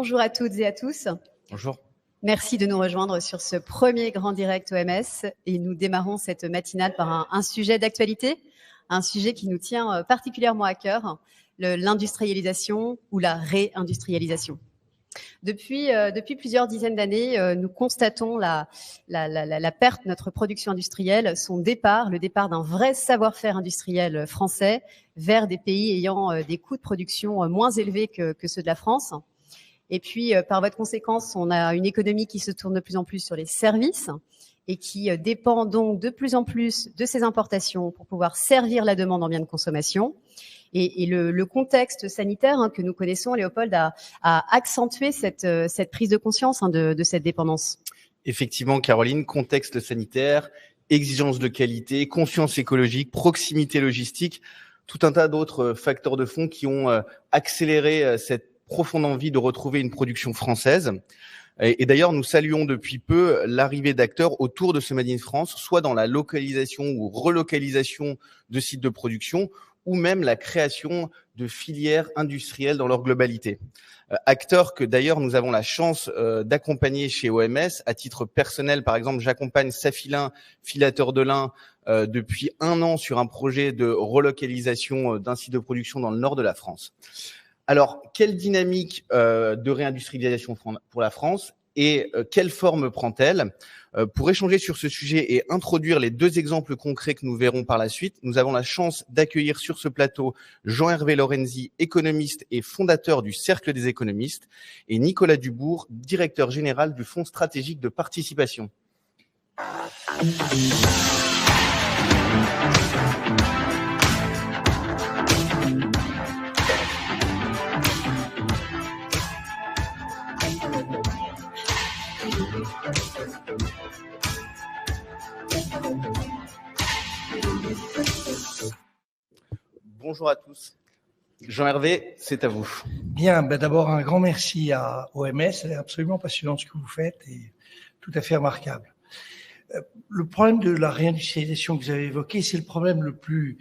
Bonjour à toutes et à tous. Bonjour. Merci de nous rejoindre sur ce premier grand direct OMS et nous démarrons cette matinale par un sujet d'actualité, un sujet qui nous tient particulièrement à cœur, l'industrialisation ou la réindustrialisation. Depuis plusieurs dizaines d'années, nous constatons la perte de notre production industrielle, son départ, le départ d'un vrai savoir-faire industriel français vers des pays ayant des coûts de production moins élevés que ceux de la France. Et puis, par voie de conséquence, on a une économie qui se tourne de plus en plus sur les services et qui dépend donc de plus en plus de ces importations pour pouvoir servir la demande en biens de consommation. Et le contexte sanitaire que nous connaissons, Léopold, a accentué cette prise de conscience de cette dépendance. Effectivement, Caroline, contexte sanitaire, exigence de qualité, conscience écologique, proximité logistique, tout un tas d'autres facteurs de fond qui ont accéléré cette profonde envie de retrouver une production française. Et d'ailleurs, nous saluons depuis peu l'arrivée d'acteurs autour de ce Made in France, soit dans la localisation ou relocalisation de sites de production, ou même la création de filières industrielles dans leur globalité. Acteurs que d'ailleurs nous avons la chance d'accompagner chez OMS. À titre personnel, par exemple, j'accompagne Safilin, filateur de lin, depuis 1 an sur un projet de relocalisation d'un site de production dans le nord de la France. Alors, quelle dynamique de réindustrialisation pour la France et quelle forme prend-elle? Pour échanger sur ce sujet et introduire les 2 exemples concrets que nous verrons par la suite, nous avons la chance d'accueillir sur ce plateau Jean-Hervé Lorenzi, économiste et fondateur du Cercle des économistes, et Nicolas Dubourg, directeur général du Fonds stratégique de participation. Bonjour à tous. Jean-Hervé, c'est à vous. Bien, d'abord un grand merci à OMS, c'est absolument passionnant ce que vous faites et tout à fait remarquable. Le problème de la réindustrialisation que vous avez évoqué, c'est le problème le plus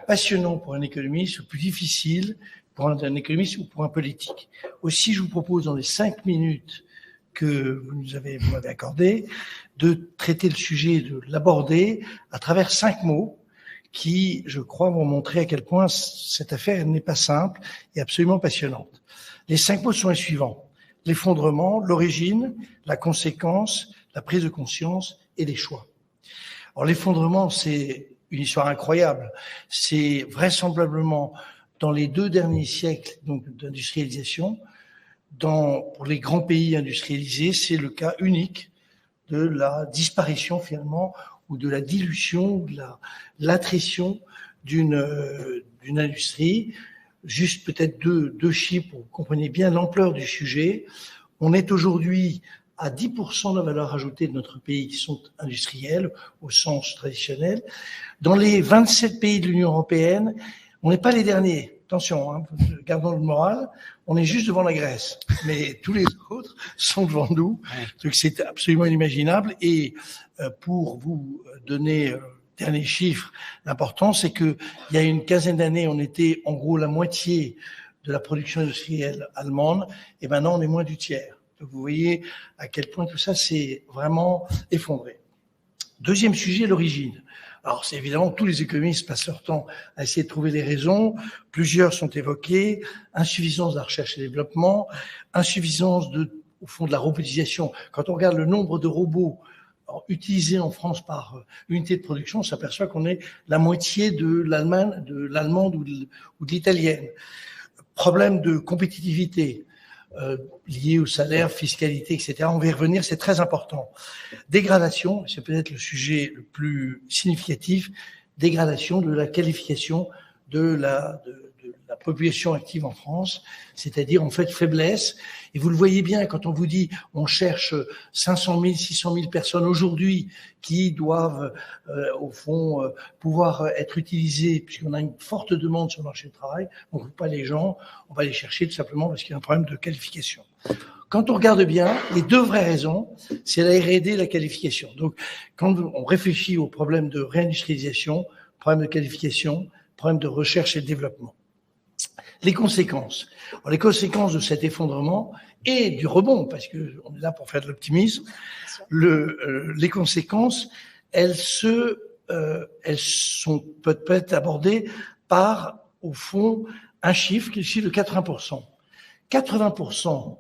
passionnant pour un économiste, le plus difficile pour un économiste ou pour un politique. Aussi, je vous propose dans les 5 minutes que vous m'avez accordées, de traiter le sujet, de l'aborder à travers 5 mots qui, je crois, vont montrer à quel point cette affaire n'est pas simple et absolument passionnante. Les 5 mots sont les suivants: l'effondrement, l'origine, la conséquence, la prise de conscience et les choix. Alors l'effondrement, c'est une histoire incroyable. C'est vraisemblablement dans les 2 derniers siècles donc d'industrialisation, pour les grands pays industrialisés, c'est le cas unique de la disparition finalement ou de la dilution, de l'attrition d'une industrie. Juste peut-être deux chiffres pour que vous compreniez bien l'ampleur du sujet. On est aujourd'hui à 10% de la valeur ajoutée de notre pays qui sont industriels au sens traditionnel. Dans les 27 pays de l'Union européenne, on n'est pas les derniers. Attention, gardons le moral. On est juste devant la Grèce, mais tous les autres sont devant nous. Donc c'est absolument inimaginable. Et pour vous donner dernier chiffre, l'important c'est que il y a une quinzaine d'années, on était en gros la moitié de la production industrielle allemande, et maintenant on est moins du tiers. Donc vous voyez à quel point tout ça s'est vraiment effondré. Deuxième sujet, l'origine. Alors, c'est évidemment, tous les économistes passent leur temps à essayer de trouver les raisons. Plusieurs sont évoquées. Insuffisance de la recherche et développement, insuffisance au fond de la robotisation. Quand on regarde le nombre de robots utilisés en France par unité de production, on s'aperçoit qu'on est la moitié de l'allemande ou de l'italienne. Problème de compétitivité. Lié au salaire, fiscalité, etc. On va y revenir, c'est très important. Dégradation, c'est peut-être le sujet le plus significatif, dégradation de la qualification de la population active en France, c'est-à-dire en fait faiblesse. Et vous le voyez bien quand on vous dit on cherche 500 000, 600 000 personnes aujourd'hui qui doivent au fond pouvoir être utilisées puisqu'on a une forte demande sur le marché du travail, on ne trouve pas les gens, on va les chercher tout simplement parce qu'il y a un problème de qualification. Quand on regarde bien, les 2 vraies raisons, c'est la R&D et la qualification. Donc quand on réfléchit au problème de réindustrialisation, problème de qualification, problème de recherche et de développement. Les conséquences. Alors, les conséquences de cet effondrement et du rebond, parce que on est là pour faire de l'optimisme, les conséquences, elles sont peut-être abordées par, au fond, un chiffre qui est le chiffre de 80%. 80%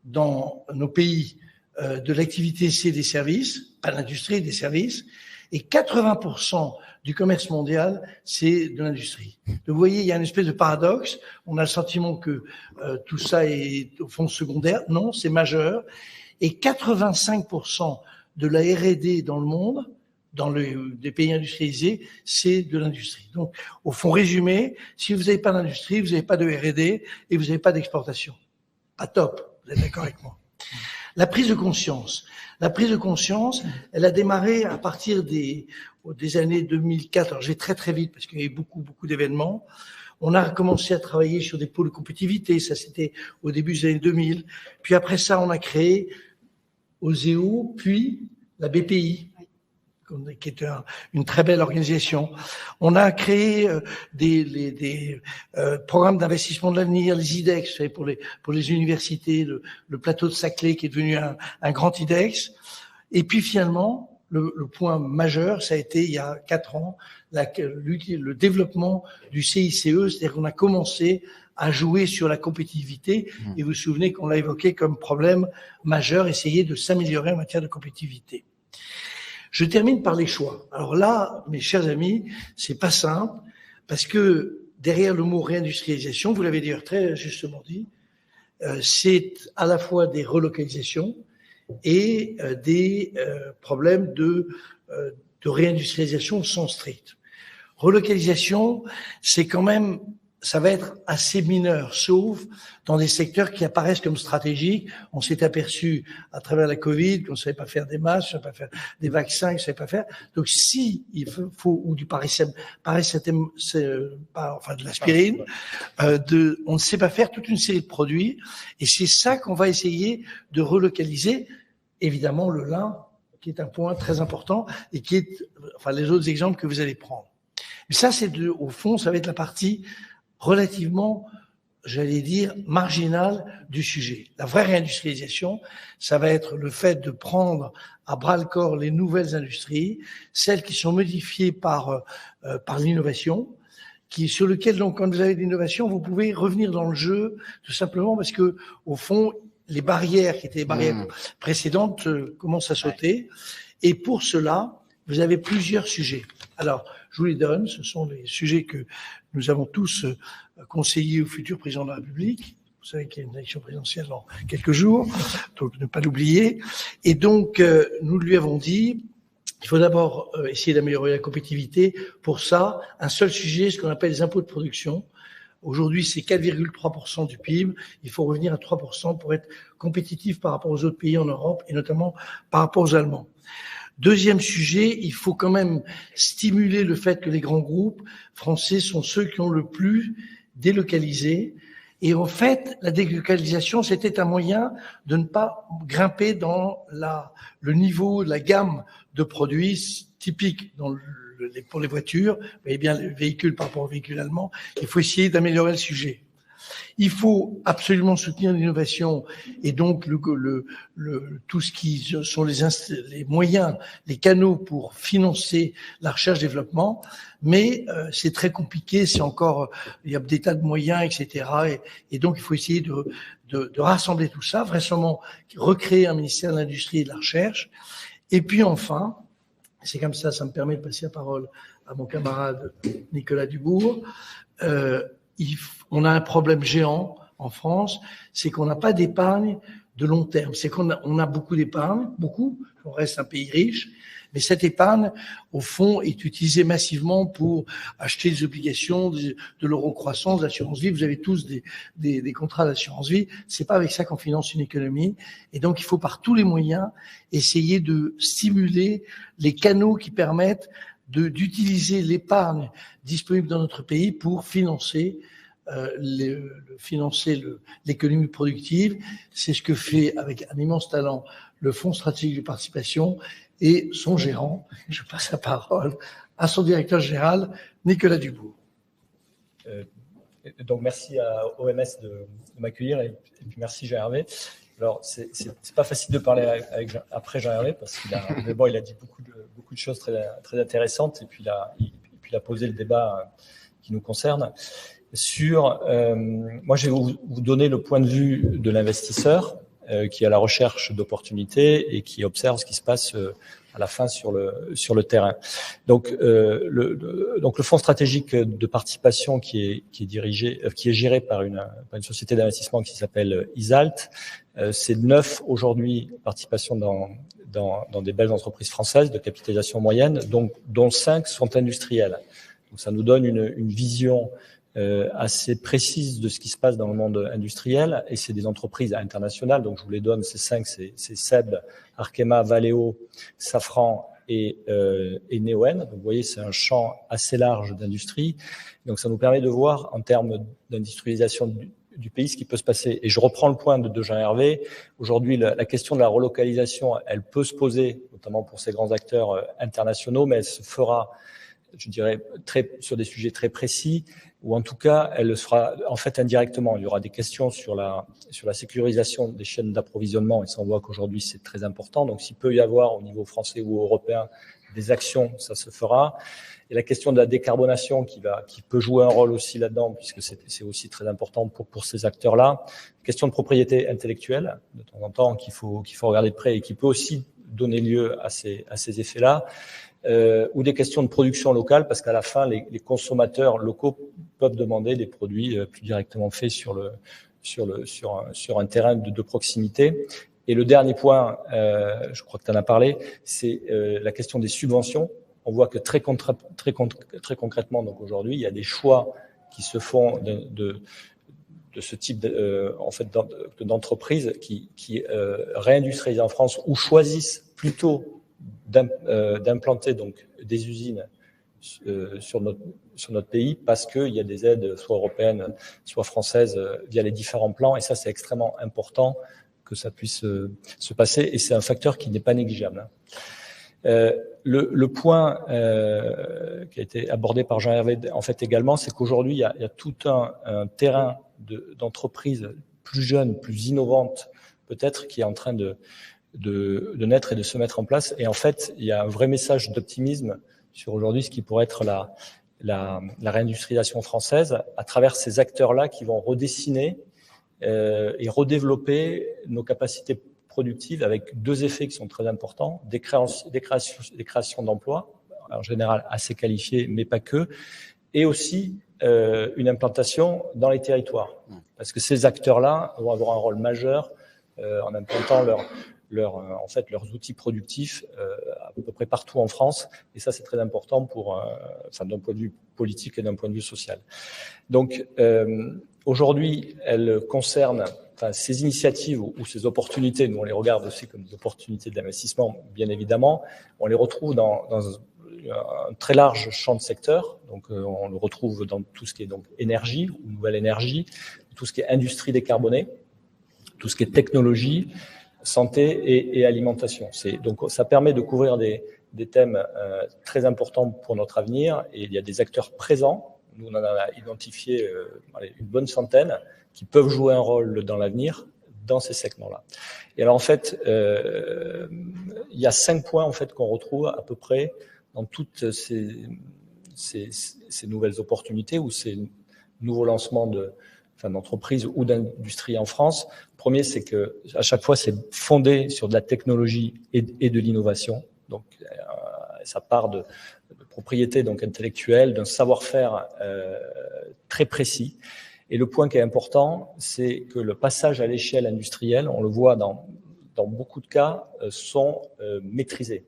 dans nos pays de l'activité, c'est des services, pas l'industrie, des services, et 80% du commerce mondial, c'est de l'industrie. Donc, vous voyez, il y a une espèce de paradoxe. On a le sentiment que tout ça est au fond secondaire. Non, c'est majeur. Et 85% de la R&D dans le monde, dans des pays industrialisés, c'est de l'industrie. Donc, au fond résumé, si vous n'avez pas d'industrie, vous n'avez pas de R&D et vous n'avez pas d'exportation. Pas top. Vous êtes d'accord avec moi? La prise de conscience. La prise de conscience, elle a démarré à partir des années 2004. Alors, je vais très très vite parce qu'il y a eu beaucoup d'événements. On a commencé à travailler sur des pôles de compétitivité. Ça, c'était au début des années 2000. Puis après ça, on a créé Oseo, puis la BPI, qui est une très belle organisation. On a créé des programmes d'investissement de l'avenir, les IDEX, pour les universités, le plateau de Saclay qui est devenu un grand IDEX. Et puis finalement, le point majeur, ça a été il y a 4 ans, le développement du CICE, c'est-à-dire qu'on a commencé à jouer sur la compétitivité. Et vous vous souvenez qu'on l'a évoqué comme problème majeur, essayer de s'améliorer en matière de compétitivité. Je termine par les choix. Alors là, mes chers amis, c'est pas simple, parce que derrière le mot réindustrialisation, vous l'avez d'ailleurs très justement dit, c'est à la fois des relocalisations et des problèmes de réindustrialisation au sens strict. Relocalisation, c'est quand même, ça va être assez mineur, sauf dans des secteurs qui apparaissent comme stratégiques. On s'est aperçu à travers la Covid qu'on ne savait pas faire des masques, on ne savait pas faire des vaccins, qu'on ne savait pas faire. Donc, si il faut ou du enfin de l'aspirine, on ne sait pas faire toute une série de produits, et c'est ça qu'on va essayer de relocaliser. Évidemment, le lin, qui est un point très important et qui est, enfin, les autres exemples que vous allez prendre. Mais ça, au fond, ça va être la partie relativement, j'allais dire, marginale du sujet. La vraie réindustrialisation, ça va être le fait de prendre à bras-le-corps les nouvelles industries, celles qui sont modifiées par l'innovation, sur lequel, donc, quand vous avez de l'innovation, vous pouvez revenir dans le jeu, tout simplement parce que, au fond, les barrières qui étaient les barrières précédentes commencent à sauter. Et pour cela, vous avez plusieurs sujets. Alors, je vous les donne. Ce sont les sujets que nous avons tous conseillés au futur président de la République. Vous savez qu'il y a une élection présidentielle dans quelques jours, donc ne pas l'oublier. Et donc, nous lui avons dit, il faut d'abord essayer d'améliorer la compétitivité. Pour ça, un seul sujet, ce qu'on appelle les impôts de production. Aujourd'hui, c'est 4,3% du PIB. Il faut revenir à 3% pour être compétitif par rapport aux autres pays en Europe et notamment par rapport aux Allemands. Deuxième sujet, il faut quand même stimuler le fait que les grands groupes français sont ceux qui ont le plus délocalisé. Et en fait, la délocalisation, c'était un moyen de ne pas grimper dans le niveau, la gamme de produits typiques pour les voitures. Vous voyez bien les véhicules par rapport aux véhicules allemands. Il faut essayer d'améliorer le sujet. Il faut absolument soutenir l'innovation et donc tout ce qui sont les moyens, les canaux pour financer la recherche-développement. Mais c'est très compliqué, il y a des tas de moyens, etc. Et donc il faut essayer de rassembler tout ça, vraisemblablement recréer un ministère de l'Industrie et de la Recherche. Et puis enfin, c'est comme ça me permet de passer la parole à mon camarade Nicolas Dubourg. On a un problème géant en France, c'est qu'on n'a pas d'épargne de long terme. C'est qu'on a beaucoup d'épargne, on reste un pays riche, mais cette épargne, au fond, est utilisée massivement pour acheter des obligations, de l'euro-croissance, de l'assurance vie. Vous avez tous des contrats d'assurance vie. C'est pas avec ça qu'on finance une économie. Et donc, il faut par tous les moyens essayer de stimuler les canaux qui permettent d'utiliser l'épargne disponible dans notre pays pour financer l'économie productive. C'est ce que fait avec un immense talent le Fonds stratégique de participation et son gérant. Je passe la parole à son directeur général, Nicolas Dubourg. Donc, merci à OMS de m'accueillir et puis merci Jean-Hervé. Alors, c'est pas facile de parler après Jean-Hervé parce qu'il a dit beaucoup de choses très intéressantes et puis il a posé le débat qui nous concerne. Moi, je vais vous donner le point de vue de l'investisseur qui est à la recherche d'opportunités et qui observe ce qui se passe à la fin sur le terrain. Donc le fonds stratégique de participation qui est géré par une société d'investissement qui s'appelle Isalt, c'est 9 aujourd'hui participations dans des belles entreprises françaises de capitalisation moyenne, dont 5 sont industrielles. Donc ça nous donne une vision assez précise de ce qui se passe dans le monde industriel, et c'est des entreprises internationales, donc je vous les donne, ces 5, c'est SEB, Arkema, Valeo, Safran et Neoen. Donc vous voyez, c'est un champ assez large d'industrie, donc ça nous permet de voir en termes d'industrialisation du pays ce qui peut se passer. Et je reprends le point de Jean-Hervé. Aujourd'hui, la question de la relocalisation, elle peut se poser, notamment pour ces grands acteurs internationaux, mais elle se fera, je dirais, sur des sujets très précis, ou en tout cas, elle sera en fait indirectement. Il y aura des questions sur la sécurisation des chaînes d'approvisionnement, et ça on voit qu'aujourd'hui c'est très important. Donc s'il peut y avoir au niveau français ou européen des actions, ça se fera. Et la question de la décarbonation qui peut jouer un rôle aussi là-dedans, puisque c'est aussi très important pour ces acteurs-là. Question de propriété intellectuelle, de temps en temps, qu'il faut regarder de près et qui peut aussi donner lieu à ces effets-là. Ou des questions de production locale, parce qu'à la fin, les consommateurs locaux peuvent demander des produits plus directement faits sur un terrain de proximité. Et le dernier point, je crois que tu en as parlé, c'est la question des subventions. On voit que très concrètement, donc aujourd'hui, il y a des choix qui se font de ce type d'entreprise qui réindustrialisent en France ou choisissent plutôt d'implanter donc des usines sur notre pays parce qu'il y a des aides soit européennes, soit françaises via les différents plans, et ça c'est extrêmement important que ça puisse se passer, et c'est un facteur qui n'est pas négligeable. Le point qui a été abordé par Jean-Hervé en fait également, c'est qu'aujourd'hui il y a tout un terrain d'entreprises plus jeunes, plus innovantes peut-être, qui est en train de naître et de se mettre en place. Et en fait, il y a un vrai message d'optimisme sur aujourd'hui ce qui pourrait être la réindustrialisation française à travers ces acteurs-là qui vont redessiner et redévelopper nos capacités productives avec 2 effets qui sont très importants, des créations d'emplois, en général assez qualifiés, mais pas que, et aussi une implantation dans les territoires. Parce que ces acteurs-là vont avoir un rôle majeur en implantant leurs outils productifs à peu près partout en France, et ça c'est très important d'un point de vue politique et d'un point de vue social. Donc aujourd'hui, elles concernent ces initiatives ou ces opportunités, nous on les regarde aussi comme des opportunités d'investissement, bien évidemment, on les retrouve dans un très large champ de secteurs. Donc on le retrouve dans tout ce qui est donc énergie ou nouvelle énergie, tout ce qui est industrie décarbonée, tout ce qui est technologie, santé et alimentation. Donc ça permet de couvrir des thèmes très importants pour notre avenir, et il y a des acteurs présents. Nous on en a identifié une bonne centaine qui peuvent jouer un rôle dans l'avenir dans ces segments-là. Et alors en fait, il y a 5 points en fait qu'on retrouve à peu près dans toutes ces nouvelles opportunités ou ces nouveaux lancements d'entreprises ou d'industrie en France. Le premier, c'est que à chaque fois, c'est fondé sur de la technologie et de l'innovation. Donc, ça part de propriété donc intellectuelle, d'un savoir-faire très précis. Et le point qui est important, c'est que le passage à l'échelle industrielle, on le voit dans beaucoup de cas, sont maîtrisés.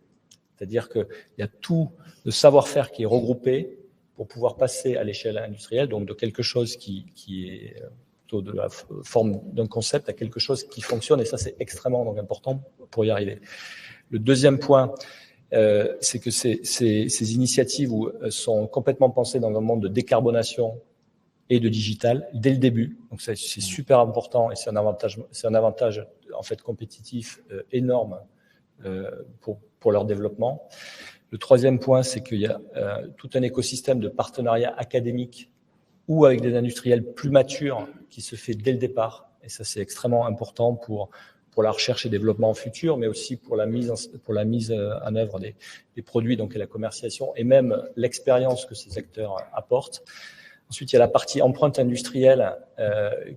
C'est-à-dire qu'il y a tout le savoir-faire qui est regroupé pour pouvoir passer à l'échelle industrielle, donc de quelque chose qui est plutôt de la forme d'un concept à quelque chose qui fonctionne, et ça c'est extrêmement donc important pour y arriver. Le deuxième point, c'est que ces initiatives sont complètement pensées dans un monde de décarbonation et de digital dès le début. Donc c'est super important, et c'est un avantage en fait compétitif énorme pour leur développement. Le troisième point, c'est qu'il y a tout un écosystème de partenariats académiques ou avec des industriels plus matures qui se fait dès le départ. Et ça, c'est extrêmement important pour la recherche et développement futur, mais aussi pour la mise en œuvre des produits, donc et la commercialisation, et même l'expérience que ces acteurs apportent. Ensuite, il y a la partie empreinte industrielle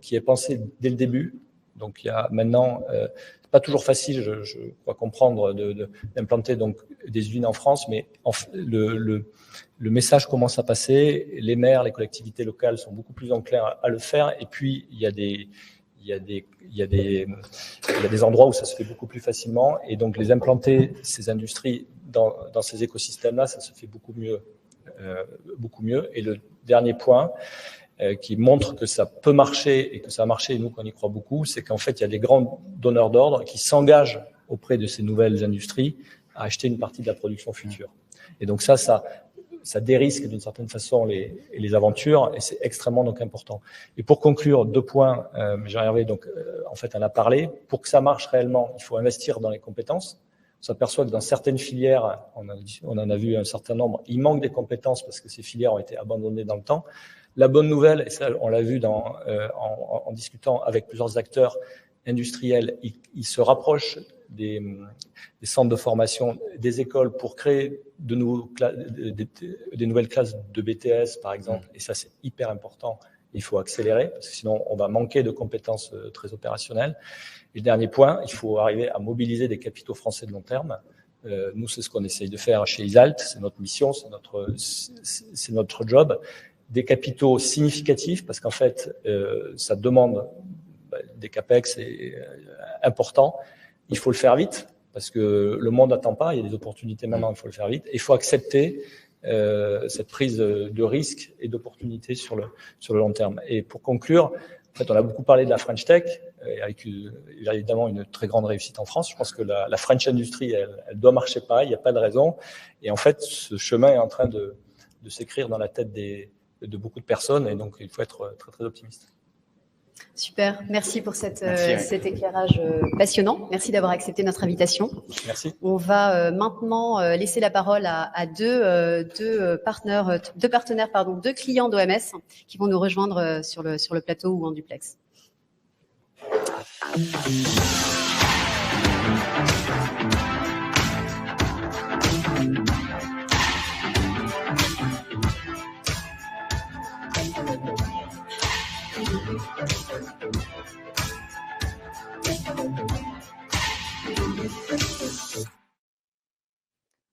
qui est pensée dès le début. Donc, il y a maintenant, c'est pas toujours facile, je crois comprendre, d'implanter donc des usines en France, mais le message commence à passer. Les maires, les collectivités locales sont beaucoup plus enclins à le faire. Et puis, il y a des endroits où ça se fait beaucoup plus facilement. Et donc, les implanter, ces industries, dans ces écosystèmes-là, ça se fait beaucoup mieux. Et le dernier point qui montre que ça peut marcher et que ça a marché, et nous, qu'on y croit beaucoup, c'est qu'en fait, il y a des grands donneurs d'ordre qui s'engagent auprès de ces nouvelles industries à acheter une partie de la production future. Et donc ça dérisque d'une certaine façon les aventures, et c'est extrêmement donc important. Et pour conclure, 2 points, Jean-Hervé en fait en a parlé. Pour que ça marche réellement, il faut investir dans les compétences. On s'aperçoit que dans certaines filières, on en a vu un certain nombre, il manque des compétences parce que ces filières ont été abandonnées dans le temps. La bonne nouvelle, et ça on l'a vu en discutant avec plusieurs acteurs industriels, ils se rapprochent des centres de formation, des écoles pour créer des nouvelles classes de BTS, par exemple. Et ça, c'est hyper important. Il faut accélérer, parce que sinon, on va manquer de compétences très opérationnelles. Et le dernier point, il faut arriver à mobiliser des capitaux français de long terme. Nous, c'est ce qu'on essaye de faire chez Isalt. C'est notre mission, c'est notre job. Des capitaux significatifs, parce qu'en fait, ça demande des capex importants. Il faut le faire vite, parce que le monde n'attend pas. Il y a des opportunités maintenant, il faut le faire vite. Et il faut accepter cette prise de risque et d'opportunité sur le long terme. Et pour conclure, en fait, on a beaucoup parlé de la French Tech, avec évidemment une très grande réussite en France. Je pense que la French Industry, elle doit marcher pareil, il n'y a pas de raison. Et en fait, ce chemin est en train de s'écrire dans la tête de beaucoup de personnes, et donc il faut être très, très optimiste. Super, merci pour cet éclairage passionnant. Merci d'avoir accepté notre invitation. Merci. On va maintenant laisser la parole à deux clients d'OMS qui vont nous rejoindre sur le plateau ou en duplex.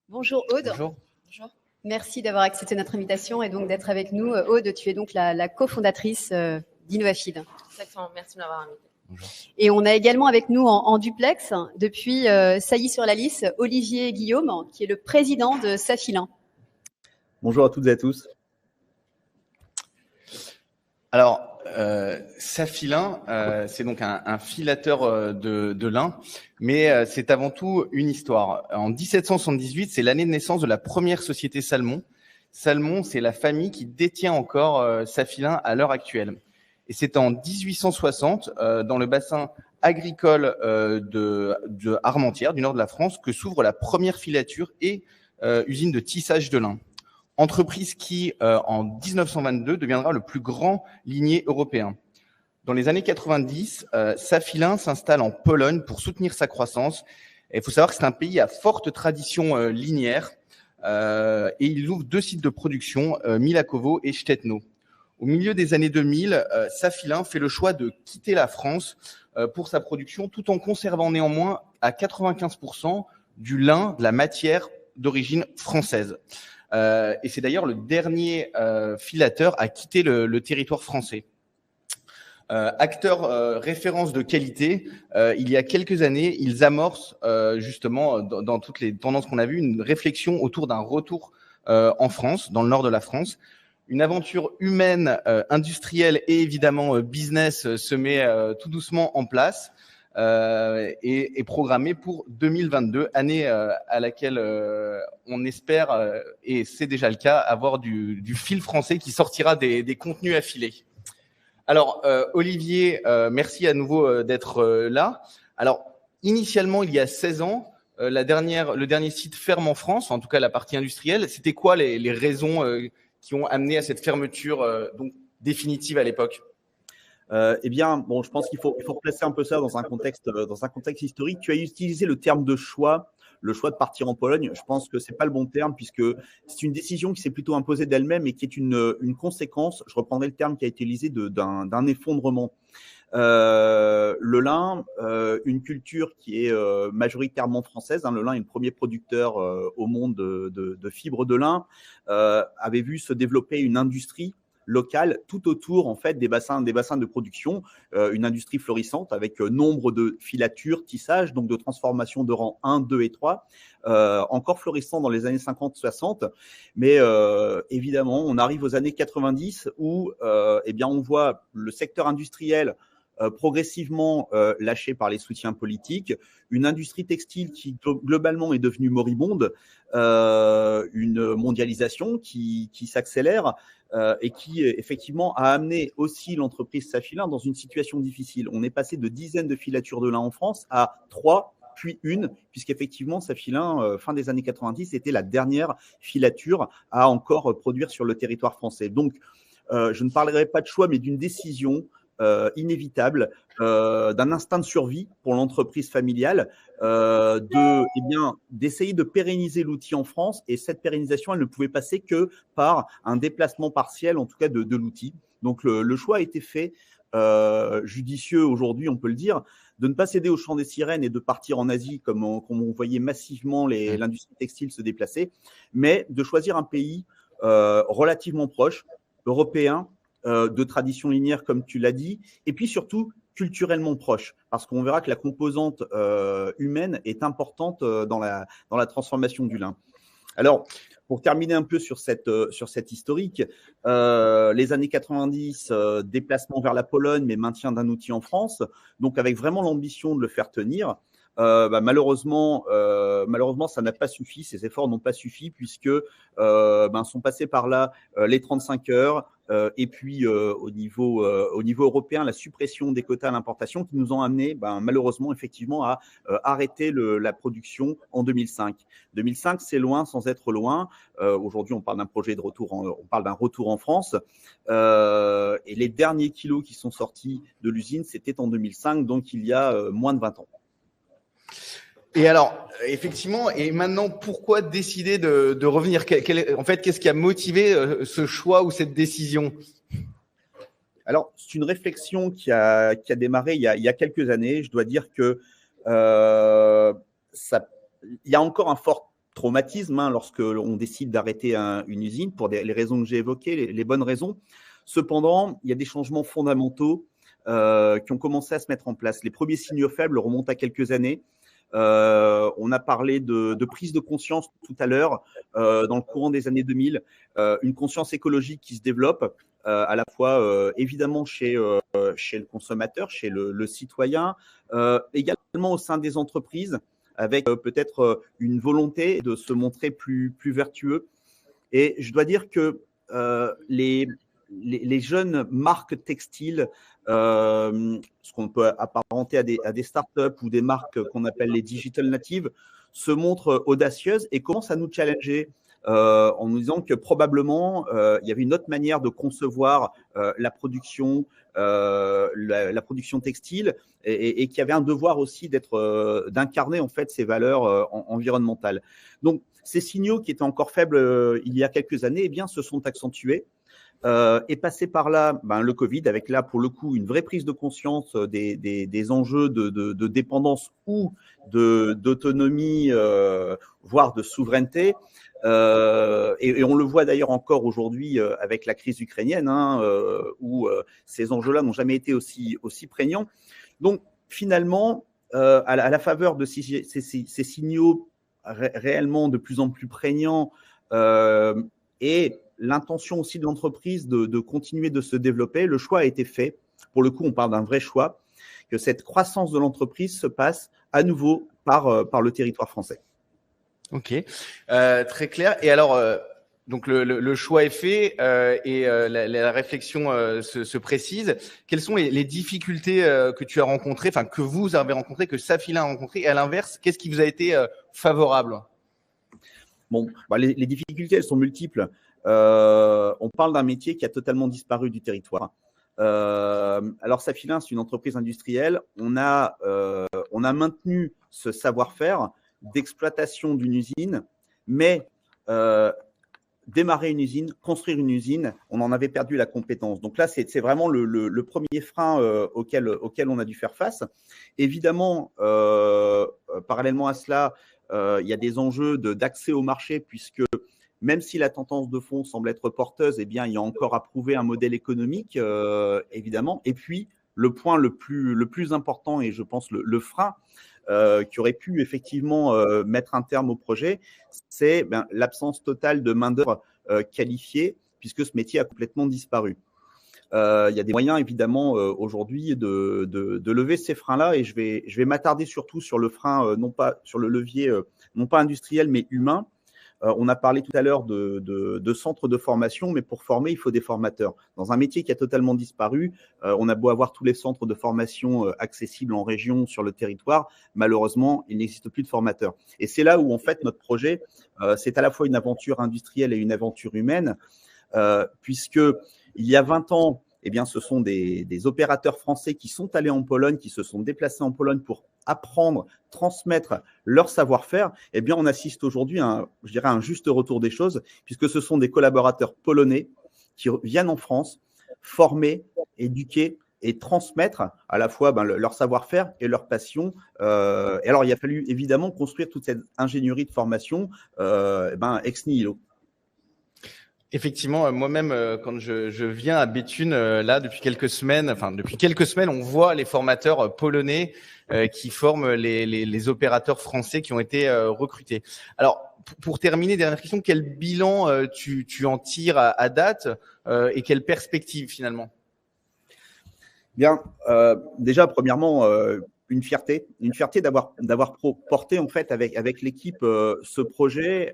Bonjour Aude. Bonjour. Bonjour. Merci d'avoir accepté notre invitation et donc d'être avec nous. Aude, tu es donc la cofondatrice d'Innovafeed. Exactement, merci de m'avoir invité. Bonjour. Et on a également avec nous en duplex, depuis Sailly-sur-la-Lys, Olivier Guillaume, qui est le président de Safilin. Bonjour à toutes et à tous. Alors, Safilin, c'est donc un filateur de lin, mais c'est avant tout une histoire. En 1778, c'est l'année de naissance de la première société Salmon. Salmon, c'est la famille qui détient encore Safilin à l'heure actuelle. Et c'est en 1860, dans le bassin agricole de Armentières, du nord de la France, que s'ouvre la première filature et usine de tissage de lin. Entreprise qui, en 1922, deviendra le plus grand linier européen. Dans les années 90, Safilin s'installe en Pologne pour soutenir sa croissance. Et il faut savoir que c'est un pays à forte tradition linière et il ouvre 2 sites de production, Milakowo et Sztetno. Au milieu des années 2000, Safilin fait le choix de quitter la France pour sa production, tout en conservant néanmoins à 95% du lin, de la matière d'origine française. Et c'est d'ailleurs le dernier filateur à quitter le territoire français. Acteur référence de qualité, il y a quelques années, ils amorcent justement dans toutes les tendances qu'on a vues une réflexion autour d'un retour en France, dans le nord de la France. Une aventure humaine, industrielle et évidemment business se met tout doucement en place. Et programmé pour 2022, année à laquelle on espère, et c'est déjà le cas, avoir du fil français qui sortira des contenus affilés. Alors, Olivier, merci à nouveau d'être là. Alors, initialement, il y a 16 ans, le dernier site ferme en France, en tout cas la partie industrielle. C'était quoi les raisons qui ont amené à cette fermeture donc définitive à l'époque? Eh bien, bon, je pense qu'il faut replacer un peu ça dans un contexte historique. Tu as utilisé le terme de choix, le choix de partir en Pologne. Je pense que c'est pas le bon terme puisque c'est une décision qui s'est plutôt imposée d'elle-même et qui est une conséquence. Je reprendrai le terme qui a été utilisé d'un effondrement. Le lin, une culture qui est majoritairement française. Le lin est le premier producteur au monde de fibres de lin. Avait vu se développer une industrie locale tout autour en fait des bassins de production, une industrie florissante avec nombre de filatures, tissages, donc de transformation de rang 1, 2 et 3, encore florissant dans les années 50-60, mais évidemment on arrive aux années 90 où eh bien on voit le secteur industriel progressivement lâché par les soutiens politiques, une industrie textile qui globalement est devenue moribonde, une mondialisation qui s'accélère et qui effectivement a amené aussi l'entreprise Safilin dans une situation difficile. On est passé de dizaines de filatures de lin en France à 3, puis 1, puisqu'effectivement Safilin, fin des années 90, était la dernière filature à encore produire sur le territoire français. Donc, je ne parlerai pas de choix, mais d'une décision inévitable, d'un instinct de survie pour l'entreprise familiale, d'essayer de pérenniser l'outil en France. Et cette pérennisation, elle ne pouvait passer que par un déplacement partiel, en tout cas de l'outil. Donc le choix a été fait, judicieux aujourd'hui, on peut le dire, de ne pas céder au chant des sirènes et de partir en Asie, comme on voyait massivement l'industrie textile se déplacer, mais de choisir un pays relativement proche, européen, de tradition linéaire, comme tu l'as dit, et puis surtout culturellement proche, parce qu'on verra que la composante humaine est importante dans la transformation du lin. Alors, pour terminer un peu sur cette historique, les années 90, déplacement vers la Pologne, mais maintien d'un outil en France, donc avec vraiment l'ambition de le faire tenir. Malheureusement, ça n'a pas suffi, ces efforts n'ont pas suffi puisque sont passés par là les 35 heures et puis au niveau européen, la suppression des quotas à l'importation qui nous ont amené malheureusement effectivement à arrêter la production en 2005. 2005, c'est loin sans être loin. Aujourd'hui, on parle d'un projet de retour, on parle d'un retour en France. Et les derniers kilos qui sont sortis de l'usine, c'était en 2005, donc il y a moins de 20 ans. Et alors, effectivement, et maintenant, pourquoi décider de revenir ? En fait, qu'est-ce qui a motivé ce choix ou cette décision ? Alors, c'est une réflexion qui a démarré il y a quelques années. Je dois dire que il y a encore un fort traumatisme lorsque l'on décide d'arrêter une usine pour les raisons que j'ai évoquées, les bonnes raisons. Cependant, il y a des changements fondamentaux qui ont commencé à se mettre en place. Les premiers signaux faibles remontent à quelques années. On a parlé de prise de conscience tout à l'heure dans le courant des années 2000, une conscience écologique qui se développe à la fois évidemment chez le consommateur, chez le citoyen, également au sein des entreprises, avec peut-être une volonté de se montrer plus vertueux. Et je dois dire que les jeunes marques textiles, ce qu'on peut apparenter à des startups ou des marques qu'on appelle les digital natives, se montrent audacieuses et commencent à nous challenger en nous disant que probablement il y avait une autre manière de concevoir la production textile et qu'il y avait un devoir aussi d'incarner en fait ces valeurs environnementales. Donc ces signaux qui étaient encore faibles il y a quelques années, eh bien, se sont accentués. Est passé par là le Covid, avec là pour le coup une vraie prise de conscience des enjeux de dépendance ou d'autonomie, voire de souveraineté. Et on le voit d'ailleurs encore aujourd'hui avec la crise ukrainienne, où ces enjeux-là n'ont jamais été aussi prégnants. Donc finalement, à la faveur de ces signaux réellement de plus en plus prégnants et l'intention aussi de l'entreprise de continuer de se développer, le choix a été fait. Pour le coup, on parle d'un vrai choix, que cette croissance de l'entreprise se passe à nouveau par le territoire français. Ok, très clair. Et alors, donc le choix est fait et la réflexion se précise. Quelles sont les difficultés que tu as rencontrées, enfin que vous avez rencontrées, que Safilin a rencontrées, et à l'inverse, qu'est-ce qui vous a été favorable ? Bon, les difficultés, elles sont multiples. on parle d'un métier qui a totalement disparu du territoire. Alors, Safilin, c'est une entreprise industrielle. On a maintenu ce savoir-faire d'exploitation d'une usine, mais démarrer une usine, construire une usine, on en avait perdu la compétence. Donc là, c'est vraiment le premier frein auquel on a dû faire face. Évidemment, parallèlement à cela, il y a des enjeux d'accès au marché, puisque même si la tendance de fond semble être porteuse, eh bien, il y a encore à prouver un modèle économique, évidemment. Et puis, le point le plus important, et je pense le frein, qui aurait pu effectivement mettre un terme au projet, c'est l'absence totale de main-d'œuvre qualifiée, puisque ce métier a complètement disparu. Il y a des moyens évidemment aujourd'hui de lever ces freins-là, et je vais m'attarder surtout sur le frein, non pas sur le levier, non pas industriel mais humain. On a parlé tout à l'heure de centres de formation, mais pour former, il faut des formateurs. Dans un métier qui a totalement disparu, on a beau avoir tous les centres de formation accessibles en région, sur le territoire, malheureusement, il n'existe plus de formateurs. Et c'est là où, en fait, notre projet, c'est à la fois une aventure industrielle et une aventure humaine, puisque il y a 20 ans, eh bien, ce sont des opérateurs français qui sont allés en Pologne, qui se sont déplacés en Pologne pour apprendre, transmettre leur savoir-faire. Eh bien, on assiste aujourd'hui à un juste retour des choses, puisque ce sont des collaborateurs polonais qui viennent en France former, éduquer et transmettre à la fois leur savoir-faire et leur passion. Et alors, il a fallu évidemment construire toute cette ingénierie de formation ex nihilo. Effectivement, moi-même, quand je viens à Béthune, là, depuis quelques semaines, on voit les formateurs polonais qui forment les opérateurs français qui ont été recrutés. Alors, pour terminer, dernière question, quel bilan tu en tires à date et quelle perspective finalement? Bien, déjà, premièrement, une fierté d'avoir porté en fait avec l'équipe ce projet.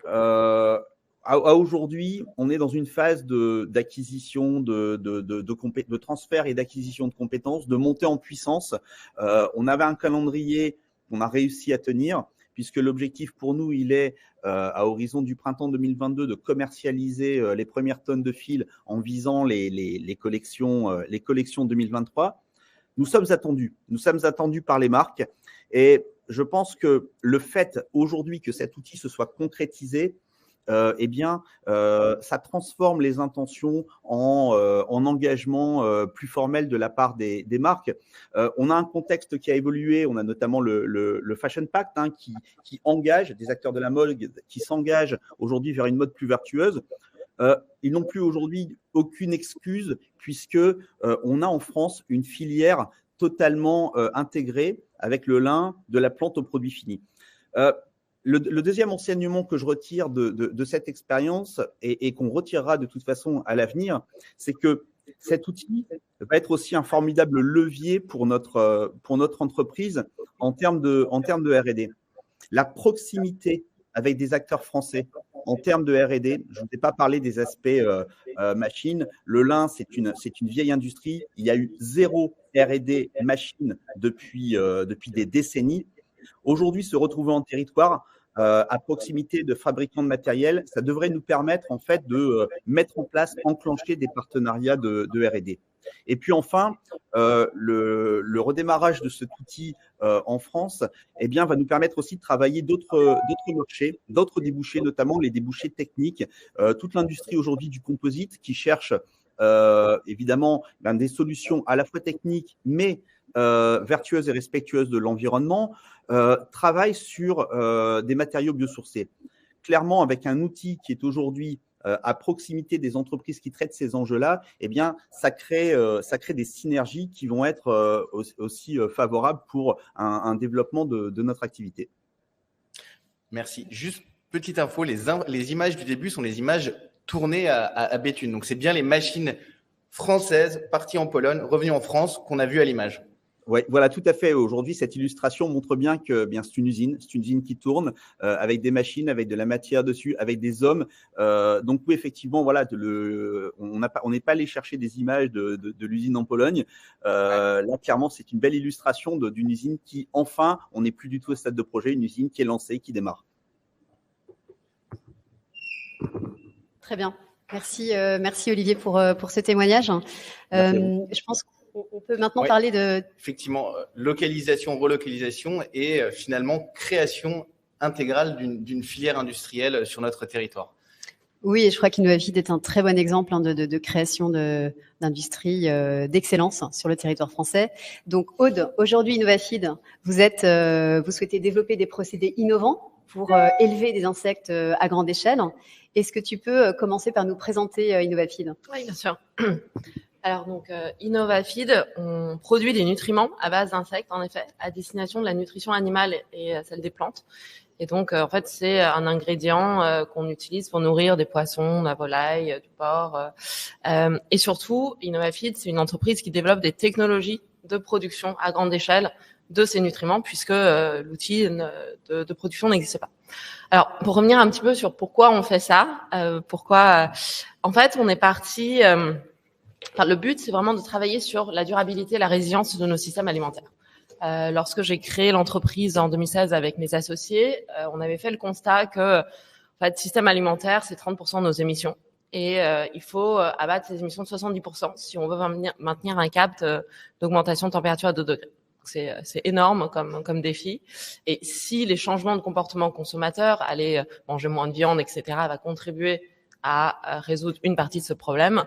À aujourd'hui, on est dans une phase d'acquisition, de transfert et d'acquisition de compétences, de montée en puissance. On avait un calendrier qu'on a réussi à tenir, puisque l'objectif pour nous, il est à horizon du printemps 2022 de commercialiser les premières tonnes de fil en visant les collections 2023. Nous sommes attendus par les marques, et je pense que le fait aujourd'hui que cet outil se soit concrétisé, ça transforme les intentions en engagement plus formel de la part des marques. On a un contexte qui a évolué. On a notamment le Fashion Pact qui engage des acteurs de la mode, qui s'engagent aujourd'hui vers une mode plus vertueuse. Ils n'ont plus aujourd'hui aucune excuse, puisque on a en France une filière totalement intégrée avec le lin de la plante au produit fini. Le deuxième enseignement que je retire de cette expérience et qu'on retirera de toute façon à l'avenir, c'est que cet outil va être aussi un formidable levier pour notre entreprise en termes de R&D. La proximité avec des acteurs français en termes de R&D, je ne vais pas parler des aspects machines. Le lin, c'est une vieille industrie. Il y a eu zéro R&D machine depuis des décennies. Aujourd'hui, se retrouver en territoire à proximité de fabricants de matériel, ça devrait nous permettre en fait de mettre en place, enclencher des partenariats de R&D. Et puis enfin, le redémarrage de cet outil en France, eh bien, va nous permettre aussi de travailler d'autres marchés, d'autres débouchés, notamment les débouchés techniques. Toute l'industrie aujourd'hui du composite qui cherche évidemment des solutions à la fois techniques, mais vertueuses et respectueuses de l'environnement, travaille sur des matériaux biosourcés. Clairement, avec un outil qui est aujourd'hui à proximité des entreprises qui traitent ces enjeux-là, eh bien, ça crée des synergies qui vont être aussi favorables pour un développement de notre activité. Merci. Juste petite info, les images du début sont les images tournées à Béthune. Donc, c'est bien les machines françaises parties en Pologne, revenues en France, qu'on a vues à l'image. Oui, voilà, tout à fait. Aujourd'hui, cette illustration montre bien que bien c'est une usine qui tourne avec des machines, avec de la matière dessus, avec des hommes. Donc oui, effectivement, voilà, on n'est pas allé chercher des images de l'usine en Pologne. Là, clairement, c'est une belle illustration d'une usine qui, enfin, on n'est plus du tout au stade de projet, une usine qui est lancée, qui démarre. Très bien. Merci Olivier pour ce témoignage. Je pense qu'on peut maintenant parler de... Effectivement, localisation, relocalisation et finalement création intégrale d'une filière industrielle sur notre territoire. Oui, et je crois qu'Innovafeed est un très bon exemple de création d'industrie d'excellence sur le territoire français. Donc Aude, aujourd'hui Innovafeed, vous souhaitez développer des procédés innovants pour élever des insectes à grande échelle. Est-ce que tu peux commencer par nous présenter Innovafeed ? Oui, bien sûr. Alors donc Innovafeed, on produit des nutriments à base d'insectes, en effet, à destination de la nutrition animale et celle des plantes. Et donc, en fait, c'est un ingrédient qu'on utilise pour nourrir des poissons, de la volaille, du porc. Et surtout, Innovafeed, c'est une entreprise qui développe des technologies de production à grande échelle de ces nutriments, puisque l'outil de production n'existe pas. Alors, pour revenir un petit peu sur pourquoi on fait ça, en fait, on est parti... le but, c'est vraiment de travailler sur la durabilité, la résilience de nos systèmes alimentaires. Lorsque j'ai créé l'entreprise en 2016 avec mes associés, on avait fait le constat que, en fait, système alimentaire, c'est 30% de nos émissions. Et il faut abattre ces émissions de 70% si on veut maintenir un cap d'augmentation de température à 2 degrés. C'est énorme comme défi. Et si les changements de comportement consommateur, aller manger moins de viande, etc., va contribuer à résoudre une partie de ce problème,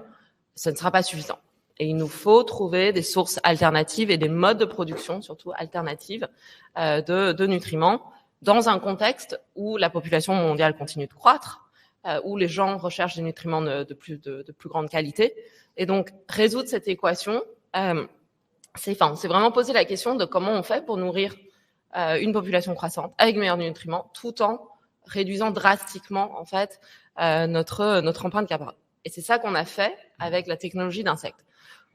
ce ne sera pas suffisant. Et il nous faut trouver des sources alternatives et des modes de production, surtout alternatives, de nutriments, dans un contexte où la population mondiale continue de croître, où les gens recherchent des nutriments de plus grande qualité. Et donc, résoudre cette équation, c'est vraiment poser la question de comment on fait pour nourrir une population croissante avec meilleurs nutriments, tout en réduisant drastiquement, en fait, notre empreinte carbone. Et c'est ça qu'on a fait avec la technologie d'insectes.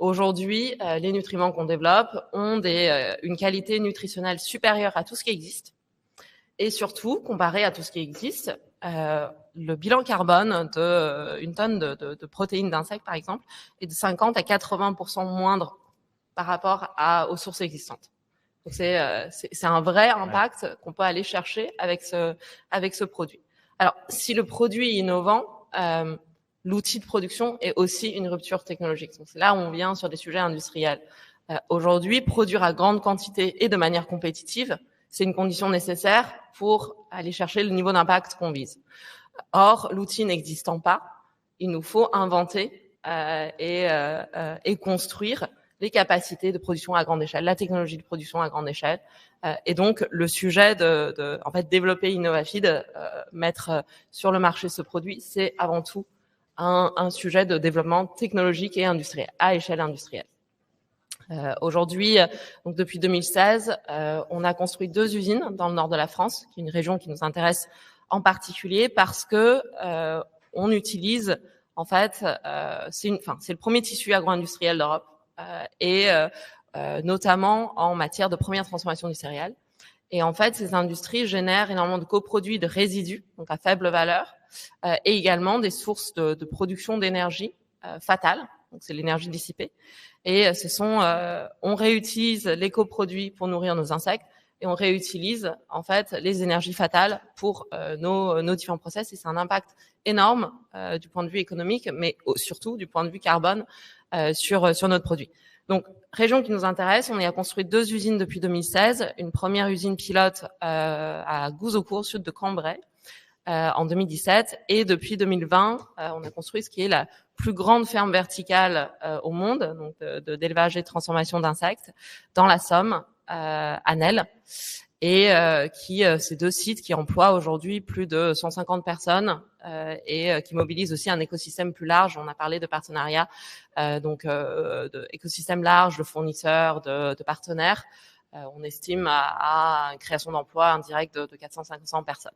Aujourd'hui, les nutriments qu'on développe ont une qualité nutritionnelle supérieure à tout ce qui existe. Et surtout, comparé à tout ce qui existe, le bilan carbone d'une tonne de protéines d'insectes, par exemple, est de 50 à 80% moindre par rapport aux sources existantes. Donc c'est un vrai impact qu'on peut aller chercher avec ce produit. Alors, si le produit est innovant, l'outil de production est aussi une rupture technologique. Donc c'est là où on vient sur des sujets industriels. Aujourd'hui, produire à grande quantité et de manière compétitive, c'est une condition nécessaire pour aller chercher le niveau d'impact qu'on vise. Or, l'outil n'existant pas, il nous faut inventer et construire les capacités de production à grande échelle, la technologie de production à grande échelle. Et donc, le sujet en fait, développer Innovafeed, mettre sur le marché ce produit, c'est avant tout un sujet de développement technologique et industriel, à échelle industrielle. Aujourd'hui, donc depuis 2016, on a construit 2 usines dans le nord de la France, qui est une région qui nous intéresse en particulier parce que on utilise, en fait, c'est le premier tissu agro-industriel d'Europe et notamment en matière de première transformation du céréal. Et en fait, ces industries génèrent énormément de coproduits, de résidus, donc à faible valeur, et également des sources de production d'énergie fatale, donc c'est l'énergie dissipée. Et on réutilise les coproduits pour nourrir nos insectes et on réutilise en fait les énergies fatales pour nos différents process. Et c'est un impact énorme du point de vue économique, mais surtout du point de vue carbone sur notre produit. Donc, région qui nous intéresse, on y a construit 2 usines depuis 2016. Une première usine pilote à Gouzeaucourt, sud de Cambrai, en 2017. Et depuis 2020, on a construit ce qui est la plus grande ferme verticale au monde, donc d'élevage et de transformation d'insectes, dans la Somme, à Nesle. Et ces 2 sites qui emploient aujourd'hui plus de 150 personnes et qui mobilisent aussi un écosystème plus large. On a parlé de partenariats, d'écosystème large, de fournisseurs, de partenaires. On estime à une création d'emplois indirecte de 400-500 personnes.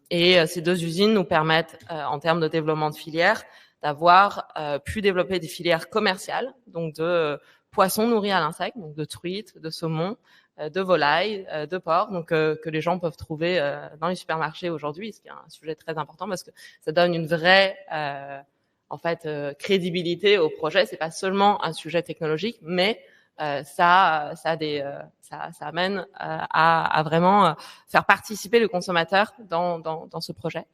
Et ces 2 usines nous permettent, en termes de développement de filières, d'avoir pu développer des filières commerciales, donc de poissons nourris à l'insecte, donc de truites, de saumon, de volailles, de porc, donc que les gens peuvent trouver dans les supermarchés aujourd'hui, ce qui est un sujet très important parce que ça donne une vraie crédibilité au projet. C'est pas seulement un sujet technologique, mais ça amène à vraiment faire participer le consommateur dans ce projet.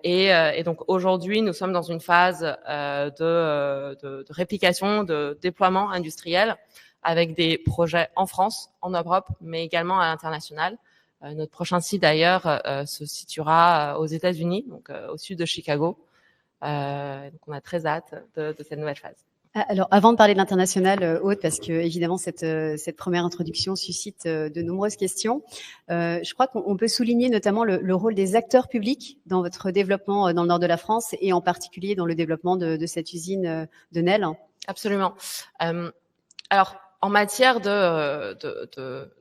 Et donc aujourd'hui, nous sommes dans une phase de réplication, de déploiement industriel avec des projets en France, en Europe, mais également à l'international. Notre prochain site d'ailleurs se situera aux États-Unis, donc au sud de Chicago. Donc on a très hâte de cette nouvelle phase. Alors, avant de parler de l'international, Aude, parce que évidemment cette première introduction suscite de nombreuses questions, je crois qu'on peut souligner notamment le rôle des acteurs publics dans votre développement dans le nord de la France et en particulier dans le développement de cette usine de Nel. Absolument. Alors, en matière de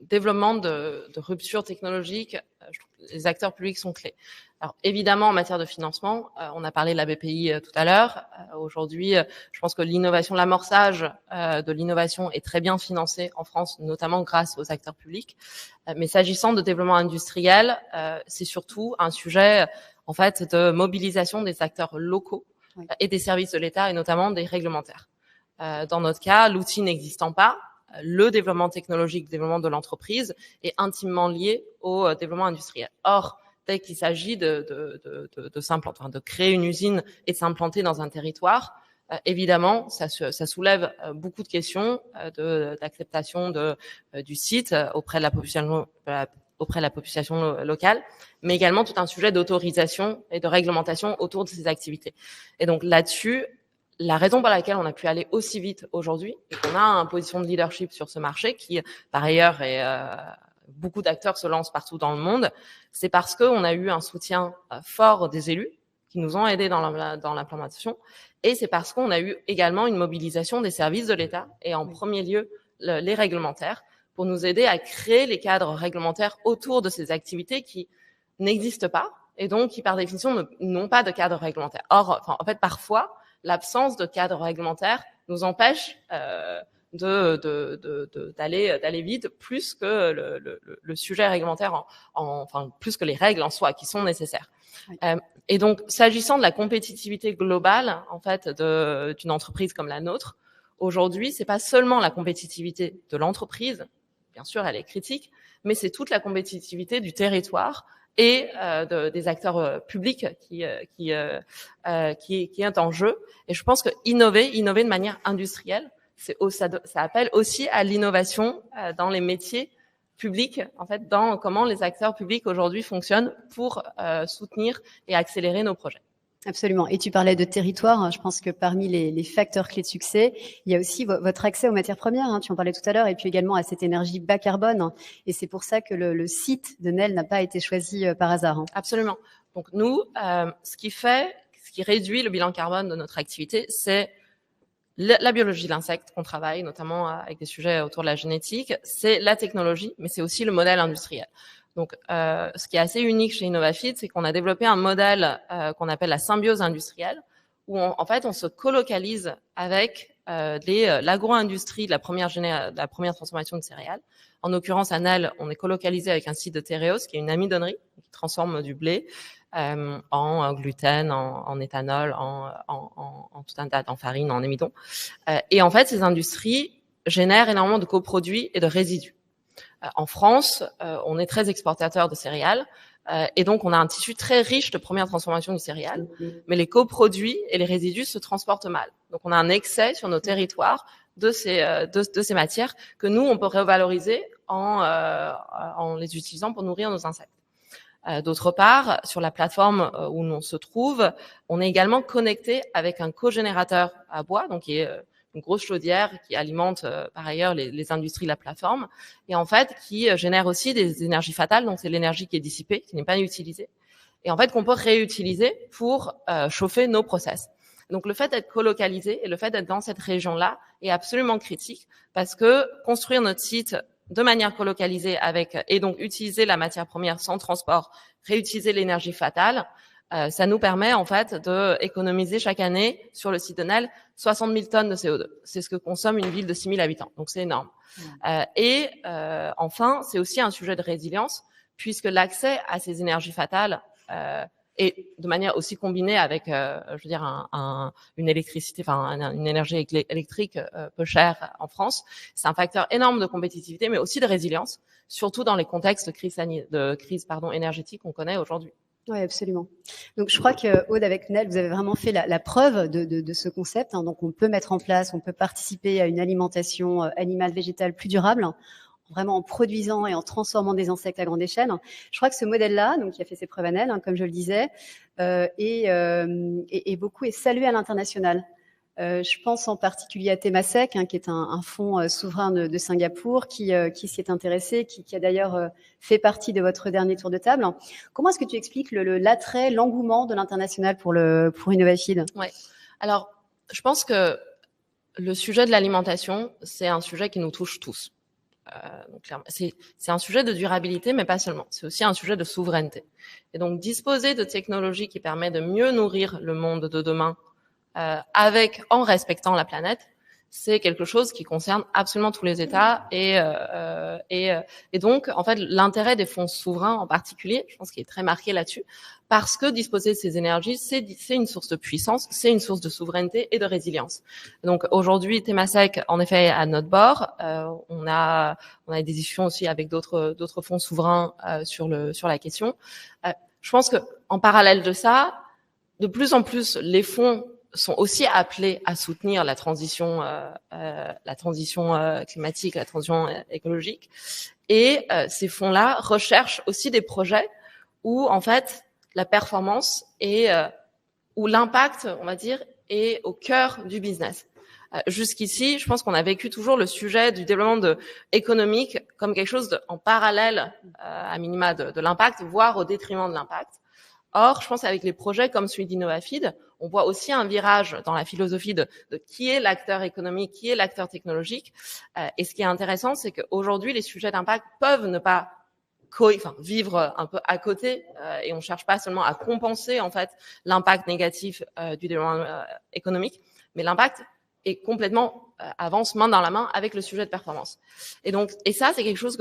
développement de rupture technologique, je trouve que les acteurs publics sont clés. Alors évidemment, en matière de financement, on a parlé de la BPI tout à l'heure. Aujourd'hui, je pense que l'innovation, l'amorçage de l'innovation est très bien financé en France, notamment grâce aux acteurs publics. Mais s'agissant de développement industriel, c'est surtout un sujet en fait de mobilisation des acteurs locaux et des services de l'État et notamment des réglementaires. Dans notre cas, l'outil n'existant pas, le développement technologique, le développement de l'entreprise est intimement lié au développement industriel. Or, dès qu'il s'agit de s'implanter, de créer une usine et de s'implanter dans un territoire, évidemment, ça soulève beaucoup de questions d'acceptation du site auprès de la population locale, mais également tout un sujet d'autorisation et de réglementation autour de ces activités. Et donc là-dessus, la raison pour laquelle on a pu aller aussi vite aujourd'hui et qu'on a une position de leadership sur ce marché qui, par ailleurs, est beaucoup d'acteurs se lancent partout dans le monde, c'est parce qu'on a eu un soutien fort des élus qui nous ont aidés dans l'implémentation, et c'est parce qu'on a eu également une mobilisation des services de l'État et en premier lieu les réglementaires pour nous aider à créer les cadres réglementaires autour de ces activités qui n'existent pas et donc qui par définition n'ont pas de cadre réglementaire. Or, en fait, parfois, l'absence de cadre réglementaire nous empêche d'aller vite plus que le sujet réglementaire enfin plus que les règles en soi qui sont nécessaires. Oui. Et donc s'agissant de la compétitivité globale en fait d'une entreprise comme la nôtre, aujourd'hui c'est pas seulement la compétitivité de l'entreprise, bien sûr elle est critique, mais c'est toute la compétitivité du territoire et des acteurs publics qui est en jeu. Et je pense que innover de manière industrielle, ça appelle aussi à l'innovation dans les métiers publics, en fait, dans comment les acteurs publics aujourd'hui fonctionnent pour soutenir et accélérer nos projets. Absolument. Et tu parlais de territoire. Je pense que parmi les facteurs clés de succès, il y a aussi votre accès aux matières premières. Tu en parlais tout à l'heure, et puis également à cette énergie bas carbone. Et c'est pour ça que le site de Nel n'a pas été choisi par hasard. Absolument. Donc nous, ce qui réduit le bilan carbone de notre activité, c'est la biologie de l'insecte qu'on travaille, notamment avec des sujets autour de la génétique. C'est la technologie, mais c'est aussi le modèle industriel. Donc, ce qui est assez unique chez Innovafeed, c'est qu'on a développé un modèle qu'on appelle la symbiose industrielle, où en fait, on se colocalise avec l'agro-industrie de la première transformation de céréales. En l'occurrence, à Nel, on est colocalisé avec un site de Tereos, qui est une amidonnerie, qui transforme du blé en gluten, en éthanol, en tout un tas, en farine, en amidon. Et en fait, ces industries génèrent énormément de coproduits et de résidus. En France, on est très exportateur de céréales et donc on a un tissu très riche de première transformation du céréal, mais les coproduits et les résidus se transportent mal. Donc on a un excès sur nos territoires de ces matières que nous on peut revaloriser en les utilisant pour nourrir nos insectes. D'autre part, sur la plateforme où l'on se trouve, on est également connecté avec un cogénérateur à bois, donc qui est une grosse chaudière qui alimente par ailleurs les industries de la plateforme et en fait qui génère aussi des énergies fatales, donc c'est l'énergie qui est dissipée, qui n'est pas utilisée et en fait qu'on peut réutiliser pour chauffer nos process. Donc le fait d'être colocalisé et le fait d'être dans cette région-là est absolument critique parce que construire notre site de manière colocalisée et donc utiliser la matière première sans transport, réutiliser l'énergie fatale, ça nous permet en fait de économiser chaque année sur le site de Nel 60 000 tonnes de CO2. C'est ce que consomme une ville de 6 000 habitants. Donc c'est énorme. Enfin, c'est aussi un sujet de résilience puisque l'accès à ces énergies fatales et de manière aussi combinée avec, une électricité, une énergie électrique peu chère en France. C'est un facteur énorme de compétitivité, mais aussi de résilience, surtout dans les contextes de crise énergétique qu'on connaît aujourd'hui. Oui, absolument. Donc, je crois que Aude, avec Nel, vous avez vraiment fait la preuve de ce concept. Donc, on peut mettre en place, on peut participer à une alimentation animale, végétale plus durable, vraiment en produisant et en transformant des insectes à grande échelle. Je crois que ce modèle-là, donc qui a fait ses preuves à Nel, comme je le disais, est beaucoup est salué à l'international. Je pense en particulier à Temasek, qui est un fonds souverain de Singapour, qui s'y est intéressé, qui a d'ailleurs fait partie de votre dernier tour de table. Comment est-ce que tu expliques l'attrait, l'engouement de l'international pour Innovafeed? Ouais. Alors, je pense que le sujet de l'alimentation, c'est un sujet qui nous touche tous. Donc, c'est un sujet de durabilité, mais pas seulement. C'est aussi un sujet de souveraineté. Et donc, disposer de technologies qui permettent de mieux nourrir le monde de demain, en respectant la planète, c'est quelque chose qui concerne absolument tous les États et donc en fait l'intérêt des fonds souverains en particulier, je pense qu'il est très marqué là-dessus, parce que disposer de ces énergies, c'est une source de puissance, c'est une source de souveraineté et de résilience. Donc aujourd'hui, Temasek en effet à notre bord, on a des discussions aussi avec d'autres fonds souverains sur la question. Je pense que en parallèle de ça, de plus en plus les fonds sont aussi appelés à soutenir la transition climatique, la transition écologique. Et ces fonds-là recherchent aussi des projets où en fait la performance où l'impact, on va dire, est au cœur du business. Jusqu'ici, je pense qu'on a vécu toujours le sujet du développement économique comme quelque chose en parallèle, à minima, de l'impact, voire au détriment de l'impact. Or, je pense qu'avec les projets comme celui d'Innovafeed, on voit aussi un virage dans la philosophie de qui est l'acteur économique, qui est l'acteur technologique. Et ce qui est intéressant, c'est qu'aujourd'hui, les sujets d'impact peuvent ne pas vivre un peu à côté, et on cherche pas seulement à compenser en fait l'impact négatif du développement économique, mais l'impact est complètement avance main dans la main avec le sujet de performance. Et ça, c'est quelque chose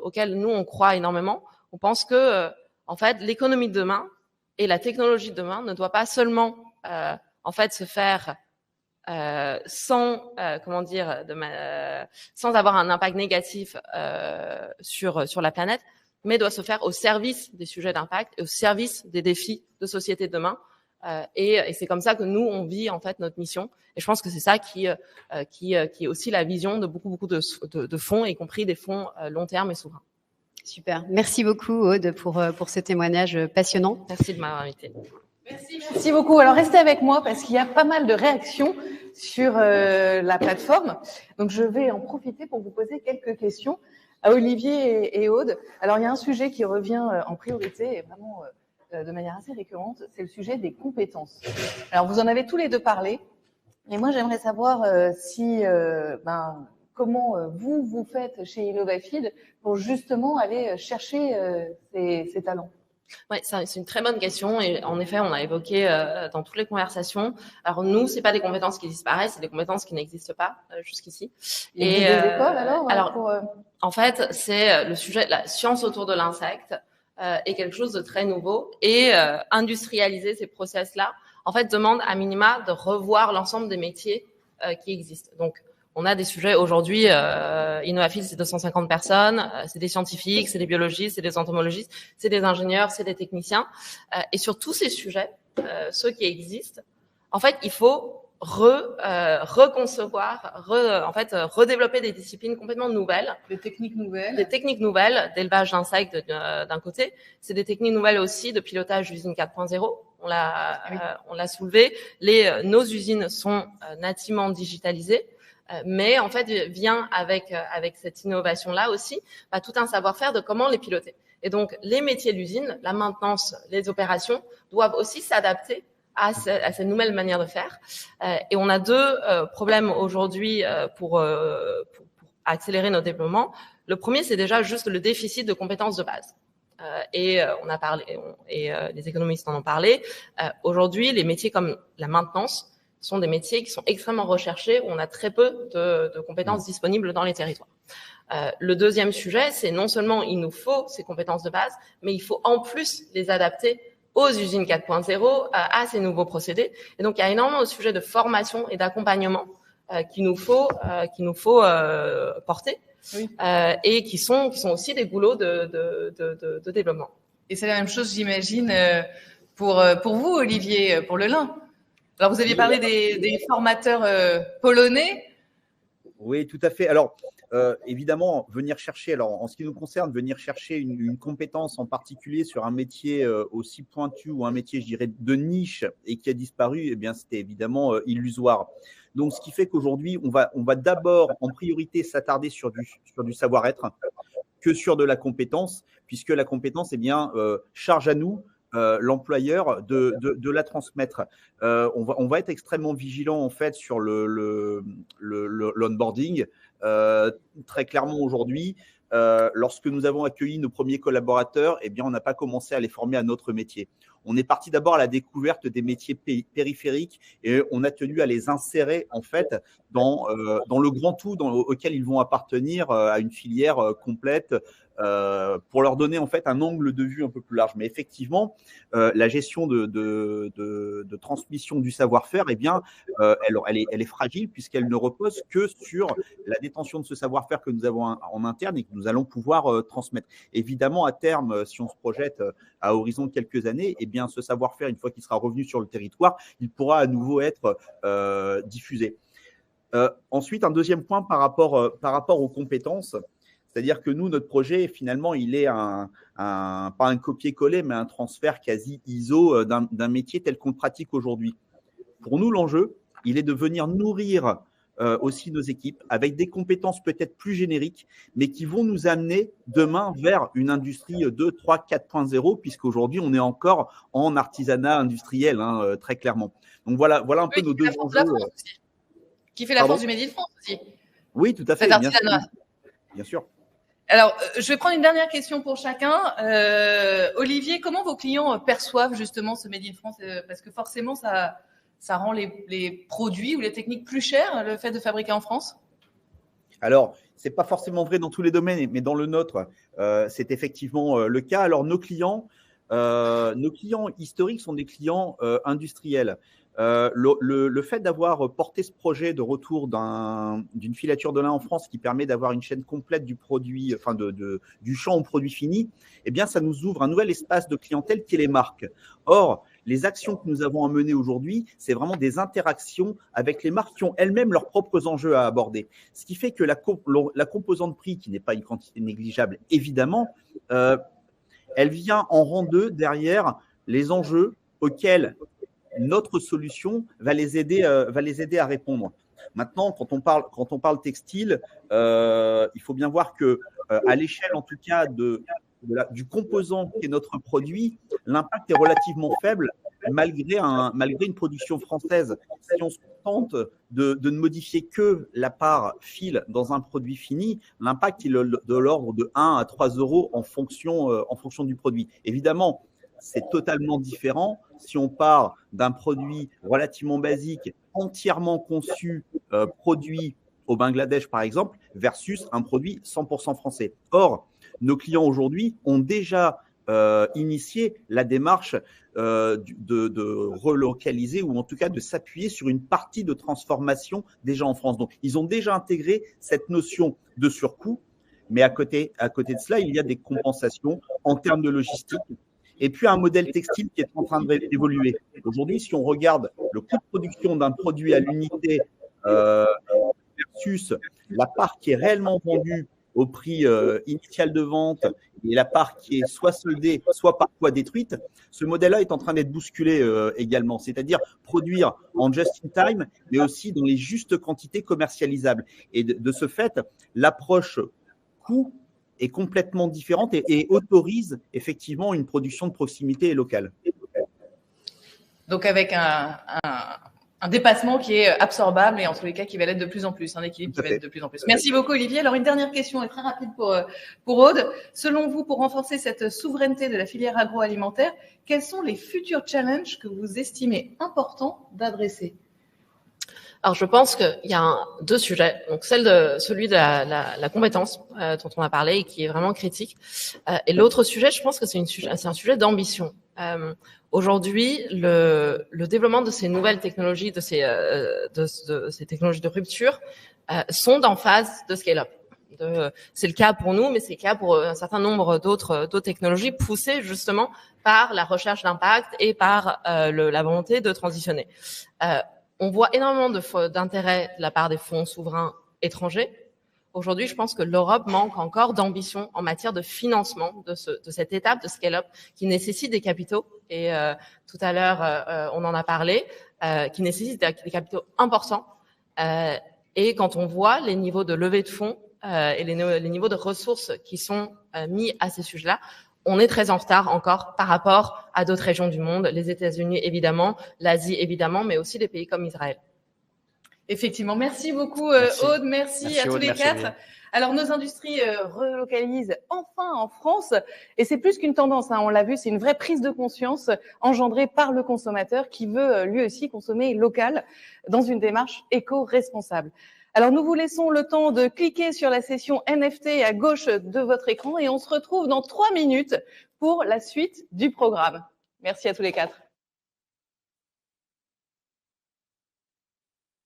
auquel nous on croit énormément. On pense que en fait, l'économie de demain et la technologie de demain ne doit pas seulement en fait se faire sans avoir un impact négatif sur la planète, mais doit se faire au service des sujets d'impact et au service des défis de société de demain. Et c'est comme ça que nous on vit en fait notre mission. Et je pense que c'est ça qui est aussi la vision de beaucoup de fonds, y compris des fonds long terme et souverains. Super. Merci beaucoup, Aude, pour ce témoignage passionnant. Merci de m'avoir invité. Merci beaucoup. Alors, restez avec moi parce qu'il y a pas mal de réactions sur la plateforme. Donc, je vais en profiter pour vous poser quelques questions à Olivier et Aude. Alors, il y a un sujet qui revient en priorité et vraiment de manière assez récurrente, c'est le sujet des compétences. Alors, vous en avez tous les deux parlé. Et moi, j'aimerais savoir comment vous faites chez Innovafeed pour justement aller chercher ces talents. Oui, c'est une très bonne question et en effet, on a évoqué dans toutes les conversations. Alors nous, c'est pas des compétences qui disparaissent, c'est des compétences qui n'existent pas jusqu'ici. Et des écoles alors en fait, c'est le sujet, la science autour de l'insecte est quelque chose de très nouveau et industrialiser ces process-là, en fait, demande à minima de revoir l'ensemble des métiers qui existent. Donc on a des sujets aujourd'hui, Innovafeed, c'est 250 personnes, c'est des scientifiques, c'est des biologistes, c'est des entomologistes, c'est des ingénieurs, c'est des techniciens. Et sur tous ces sujets, ceux qui existent, en fait, il faut reconcevoir, redévelopper des disciplines complètement nouvelles. Des techniques nouvelles. Des techniques nouvelles d'élevage d'insectes d'un côté. C'est des techniques nouvelles aussi de pilotage d'usine 4.0. On l'a soulevé. Nos usines sont nativement digitalisées. Mais en fait vient avec cette innovation là aussi tout un savoir-faire de comment les piloter. Et donc les métiers d'usine, la maintenance, les opérations doivent aussi s'adapter à cette nouvelle manière de faire. Et on a deux problèmes aujourd'hui pour accélérer notre développement. Le premier, c'est déjà juste le déficit de compétences de base. On a parlé et les économistes en ont parlé. Aujourd'hui, les métiers comme la maintenance sont des métiers qui sont extrêmement recherchés, où on a très peu de compétences disponibles dans les territoires. Le deuxième sujet, c'est non seulement il nous faut ces compétences de base, mais il faut en plus les adapter aux usines 4.0, à ces nouveaux procédés. Et donc, il y a énormément de sujets de formation et d'accompagnement qu'il nous faut porter, Oui. et qui sont aussi des boulots de développement. Et c'est la même chose, j'imagine, pour vous, Olivier, pour le lin. Alors, vous aviez parlé des formateurs polonais. Oui, tout à fait. Alors, évidemment, venir chercher, alors en ce qui nous concerne, venir chercher une compétence en particulier sur un métier aussi pointu ou un métier, je dirais, de niche et qui a disparu, eh bien, c'était évidemment illusoire. Donc, ce qui fait qu'aujourd'hui, on va d'abord, en priorité, s'attarder sur du savoir-être que sur de la compétence, puisque la compétence, eh bien, charge à nous, l'employeur, de la transmettre. On va être extrêmement vigilant en fait sur l'onboarding. Très clairement aujourd'hui, lorsque nous avons accueilli nos premiers collaborateurs, eh bien, on n'a pas commencé à les former à notre métier. On est parti d'abord à la découverte des métiers périphériques et on a tenu à les insérer en fait dans le grand tout auquel ils vont appartenir à une filière complète, pour leur donner en fait un angle de vue un peu plus large. Mais effectivement, la gestion de transmission du savoir-faire, eh bien, elle est fragile puisqu'elle ne repose que sur la détention de ce savoir-faire que nous avons en interne et que nous allons pouvoir transmettre. Évidemment, à terme, si on se projette à horizon de quelques années, eh bien, ce savoir-faire, une fois qu'il sera revenu sur le territoire, il pourra à nouveau être diffusé. Ensuite, un deuxième point par rapport aux compétences. C'est-à-dire que nous, notre projet, finalement, il est pas un copier-coller, mais un transfert quasi ISO d'un métier tel qu'on le pratique aujourd'hui. Pour nous, l'enjeu, il est de venir nourrir aussi nos équipes avec des compétences peut-être plus génériques, mais qui vont nous amener demain vers une industrie 2, 3, 4.0, puisqu'aujourd'hui, on est encore en artisanat industriel, très clairement. Donc, voilà un peu nos deux enjeux. Qui fait la force du Made in France aussi. Oui, tout à fait. Bien sûr. Alors, je vais prendre une dernière question pour chacun. Olivier, comment vos clients perçoivent justement ce Made in France? Parce que forcément, ça rend les produits ou les techniques plus chères, le fait de fabriquer en France? Alors, ce n'est pas forcément vrai dans tous les domaines, mais dans le nôtre, c'est effectivement le cas. Alors, nos clients historiques sont des clients industriels. Le fait d'avoir porté ce projet de retour d'une filature de lin en France qui permet d'avoir une chaîne complète du produit, enfin du champ au produit fini, eh bien, ça nous ouvre un nouvel espace de clientèle qui est les marques. Or, les actions que nous avons à mener aujourd'hui, c'est vraiment des interactions avec les marques qui ont elles-mêmes leurs propres enjeux à aborder. Ce qui fait que la composante prix, qui n'est pas une quantité négligeable, évidemment, elle vient en rang 2 derrière les enjeux auxquels notre solution va les aider à répondre. Maintenant, quand on parle textile, il faut bien voir que à l'échelle, en tout cas, du composant qui est notre produit, l'impact est relativement faible malgré une production française. Si on se contente de ne modifier que la part fil dans un produit fini, l'impact est de l'ordre de 1 à 3 euros en fonction du produit. Évidemment, c'est totalement différent si on part d'un produit relativement basique, entièrement conçu, produit au Bangladesh par exemple, versus un produit 100% français. Or, nos clients aujourd'hui ont déjà initié la démarche de relocaliser ou en tout cas de s'appuyer sur une partie de transformation déjà en France. Donc, ils ont déjà intégré cette notion de surcoût, mais à côté de cela, il y a des compensations en termes de logistique. Et puis, un modèle textile qui est en train d'évoluer. Aujourd'hui, si on regarde le coût de production d'un produit à l'unité versus la part qui est réellement vendue au prix initial de vente et la part qui est soit soldée, soit parfois détruite, ce modèle-là est en train d'être bousculé également. C'est-à-dire produire en just-in-time, mais aussi dans les justes quantités commercialisables. Et de ce fait, l'approche coût est complètement différente et autorise effectivement une production de proximité et locale. Donc avec un dépassement qui est absorbable et en tous les cas qui va l'être de plus en plus, un équilibre qui va être de plus en plus. Merci beaucoup Olivier. Alors une dernière question est très rapide pour Aude. Selon vous, pour renforcer cette souveraineté de la filière agroalimentaire, quels sont les futurs challenges que vous estimez importants d'adresser? Alors, je pense qu'il y a deux sujets. Donc, celui de la compétence dont on a parlé et qui est vraiment critique. Et l'autre sujet, je pense que c'est un sujet d'ambition. Aujourd'hui, le développement de ces nouvelles technologies, de ces technologies de rupture, sont en phase de scale-up. C'est le cas pour nous, mais c'est le cas pour un certain nombre d'autres technologies poussées justement par la recherche d'impact et par la volonté de transitionner. On voit énormément d'intérêt de la part des fonds souverains étrangers. Aujourd'hui, je pense que l'Europe manque encore d'ambition en matière de financement de cette étape de scale-up qui nécessite des capitaux. Et tout à l'heure, on en a parlé, qui nécessite des capitaux importants. Et quand on voit les niveaux de levée de fonds et les niveaux de ressources qui sont mis à ces sujets-là, on est très en retard encore par rapport à d'autres régions du monde, les États-Unis évidemment, l'Asie évidemment, mais aussi des pays comme Israël. Effectivement. Merci beaucoup, Aude. Merci à tous les quatre. Alors, nos industries relocalisent enfin en France. Et c'est plus qu'une tendance, hein, on l'a vu, c'est une vraie prise de conscience engendrée par le consommateur qui veut lui aussi consommer local dans une démarche éco-responsable. Alors, nous vous laissons le temps de cliquer sur la session NFT à gauche de votre écran et on se retrouve dans 3 minutes pour la suite du programme. Merci à tous les quatre.